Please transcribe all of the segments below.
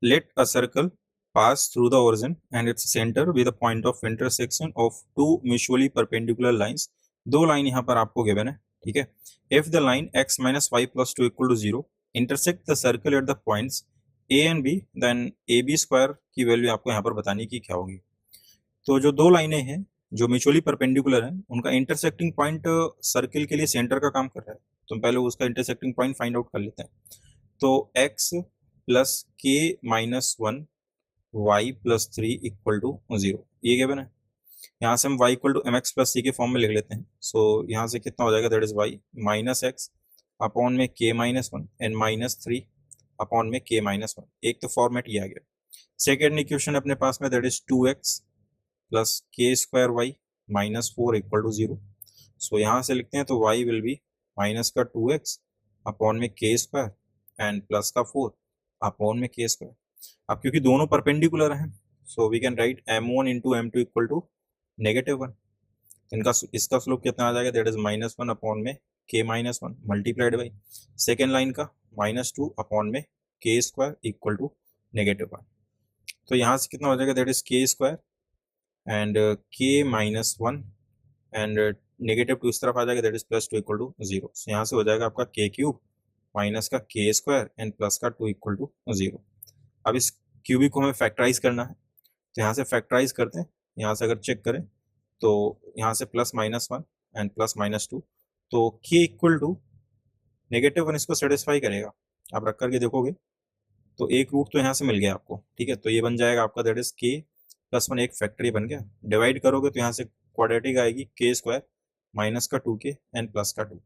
Let a circle pass through the origin and its center with a point of intersection of two mutually perpendicular lines. दो line यहाँ पर आपको given है, ठीक है। If the line x minus y plus 2 equal to 0 intersect the circle at the points a and b, then ab square की value आपको यहाँ पर बतानी की क्या होगी। तो जो दो लाइनें हैं जो म्यूचुअली परपेंडिकुलर हैं उनका इंटरसेक्टिंग पॉइंट सर्किल के लिए सेंटर का काम कर रहा है, तो पहले उसका इंटरसेक्टिंग पॉइंट फाइंड आउट कर लेते हैं। तो x plus k minus one y plus three equal to zero, ये गिवन है। यहाँ से हम y equal to m x plus c के फॉर्म में लिख लेते हैं। सो यहाँ से कितना हो जाएगा, that is y minus x upon में k minus one and minus three upon में k माइनस वन। एक तो फॉर्मेट ये आ गया। सेकेंड इक्वेशन अपने पास में दैट इज 2x plus k square y minus four equal to zero. So यहाँ से लिखते हैं तो y विल बी माइनस का 2x अपॉन में के स्क्वायर एंड प्लस का 4 अपॉन में के स्क्वायर। अब क्योंकि दोनों परपेंडिकुलर हैं so we can write m1 into m2 equal to -1। इनका इसका स्लोप कितना आ जाएगा, दैट इज -1 अपॉन में k minus one multiplied by second line का -2 अपॉन में के स्क्वायर इक्वल टू -1। तो यहाँ से कितना हो जाएगा, दैट इज के square and k minus one and -2 इस तरफ आ जाएगा, दैट इज +2 इक्वल टू 0। यहाँ से हो जाएगा आपका k क्यूब माइनस का के स्क्वायर एंड प्लस का 2 इक्वल टू 0। अब इस क्यूबिक को हमें फैक्टराइज करना है, तो यहाँ से फैक्टराइज करते हैं। यहाँ से अगर चेक करें तो यहाँ से +-1 एंड +-2, तो k इक्वल टू -1 इसको सेटिस्फाई करेगा। आप रख करके देखोगे तो एक रूट तो यहाँ से मिल गया आपको, ठीक है। तो ये बन जाएगा आपका दैट इज k +1, एक फैक्टरी बन गया। डिवाइड करोगे तो यहाँ से क्वाड्रेटिक आएगी के स्क्वायर माइनस का 2k एंड प्लस का 2।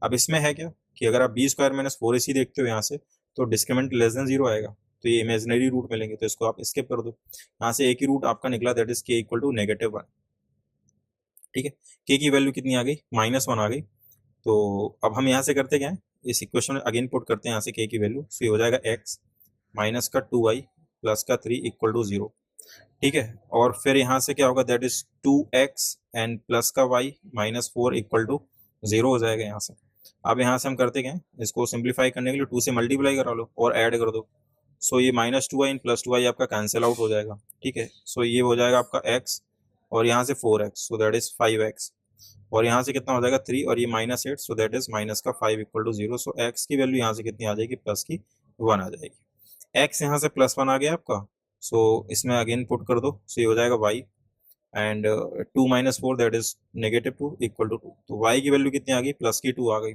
अब इसमें है क्या कि अगर आप b स्क्वायर माइनस 4ac देखते हो यहाँ से, तो डिस्क्रिमिनेंट लेस देन 0 आएगा, तो ये इमेजिनरी रूट मिलेंगे, तो इसको आप स्किप कर दो। यहाँ से एक ही रूट आपका निकला, that is k equal to -1, ठीक है। k की वैल्यू कितनी आ गई, -1 आ गई। तो अब हम यहाँ से करते क्या है, इस इक्वेशन में अगेन पुट करते हैं यहाँ से k की वैल्यू। सो ये हो जाएगा x माइनस का 2y प्लस का 3 इक्वल टू 0, ठीक है। और फिर यहाँ से क्या होगा, दैट इज 2x एंड प्लस का y माइनस 4 इक्वल टू 0 हो जाएगा यहाँ से। अब यहाँ से हम करते क्या है, इसको सिंप्लीफाई करने के लिए 2 से मल्टीप्लाई करा लो और ऐड कर दो। सो ये -2y एंड +2y आपका कैंसिल आउट हो जाएगा, ठीक है। सो ये हो जाएगा आपका x और यहाँ से 4x, so that is 5x। और यहाँ से कितना हो जाएगा 3 और ये -8, सो दैट इज माइनस का 5 इक्वल टू 0। सो x की वैल्यू यहाँ से कितनी आ जाएगी, प्लस की 1 आ जाएगी। x यहाँ से +1 आ गया आपका, सो इसमें अगेन पुट कर दो। सो ये हो जाएगा y and 2 minus 4 that is -2 equal to 2। तो y की वैल्यू कितनी आ गई, प्लस की 2 आ गई।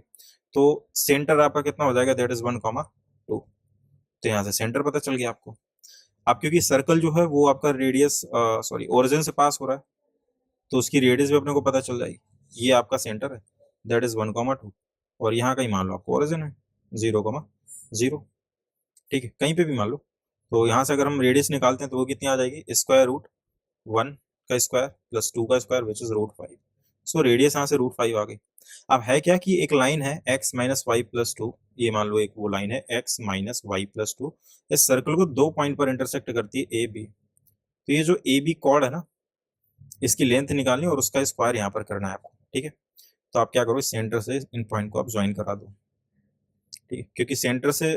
तो सेंटर आपका कितना हो जाएगा, दैट इज 1,2। तो यहाँ से सेंटर पता चल गया आपको। अब क्योंकि सर्कल जो है वो आपका रेडियस सॉरी ओरिजिन से पास हो रहा है, तो उसकी रेडियस भी अपने को पता चल जाएगी। ये आपका सेंटर है, दैट इज 1,2 और यहाँ का ही मान लो आपको ओरिजिन है 0,0, ठीक है, कहीं पे भी मान लो। तो यहाँ से अगर हम रेडियस निकालते हैं तो वो कितनी आ जाएगी, स्क्वायर रूट 1 का स्क्वायर प्लस 2 का square which is √5। So radius यहाँ से √5 आ गई। अब है क्या कि एक लाइन है x माइनस वाई प्लस 2, ये मान लो एक वो लाइन है x माइनस वाई प्लस 2, इस सर्कल को दो पॉइंट पर इंटरसेक्ट करती है ए बी। तो ये जो ए बी कॉर्ड है ना, इसकी लेंथ निकालनी और उसका स्क्वायर यहाँ पर करना है आपको, ठीक है। तो आप क्या करो, सेंटर से इन पॉइंट को आप ज्वाइन करा दो, ठीक है, क्योंकि सेंटर से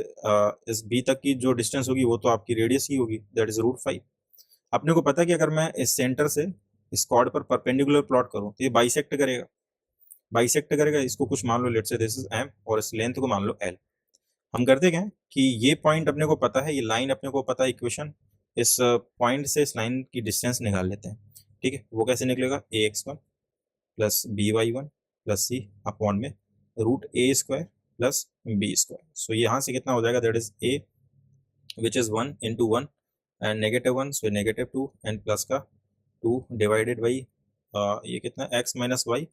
इस बी तक की जो डिस्टेंस होगी वो तो आपकी रेडियस ही होगी, दैट इज √5। अपने को पता है कि अगर मैं इस सेंटर से इस कॉर्ड पर परपेंडिकुलर प्लॉट करूं तो ये बाइसेक्ट करेगा, इसको कुछ मान लो, let's say this is m और इस लेंथ को मान लो l। हम करते क्या है कि ये पॉइंट अपने को पता है, ये लाइन अपने को पता है, इक्वेशन इस पॉइंट से इस लाइन की डिस्टेंस निकाल लेते हैं, ठीक है। वो कैसे निकलेगा, ax1 plus by1 plus c upon में √a² प्लस b²। सो यहाँ से कितना हो जाएगा, that is a which is 1 into 1 and -1, so -2 and plus का 2 डिवाइडेड बाई ये कितना x minus y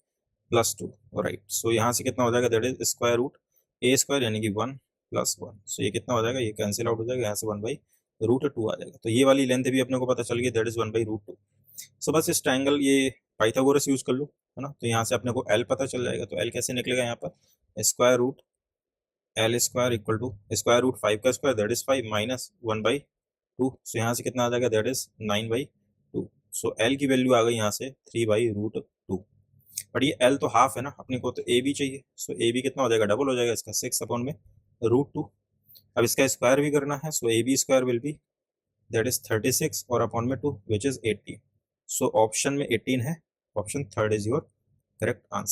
plus 2, right. So यहाँ से कितना हो जाएगा, that is square root a² यानी कि 1 + 1। सो ये कितना हो जाएगा, ये कैंसिल आउट हो जाएगा, यहाँ से 1/√2 आ जाएगा। तो ये वाली लेंथ भी अपने को पता चल गई, दैट इज 1/√2। सो बस इस ट्रायंगल ये पाइथागोरस यूज कर लो, है ना। तो यहाँ से अपने को l पता चल जाएगा। तो l कैसे निकलेगा, यहाँ पर square root l² equal to square root 5 का square that is 5 minus 1/2। So यहाँ से कितना आ जाएगा, दैट इज 9/2। सो l की वैल्यू आ गई यहाँ से 3/√2। बट ये l तो हाफ है ना, अपने को तो a भी चाहिए। सो a भी कितना हो जाएगा, डबल हो जाएगा इसका, 6 अपॉन में √2। अब इसका स्क्वायर भी करना है, सो a b² will be that is 36 और अपॉन में 2 विच इज 80. सो ऑप्शन में 18 है, option third is your correct answer.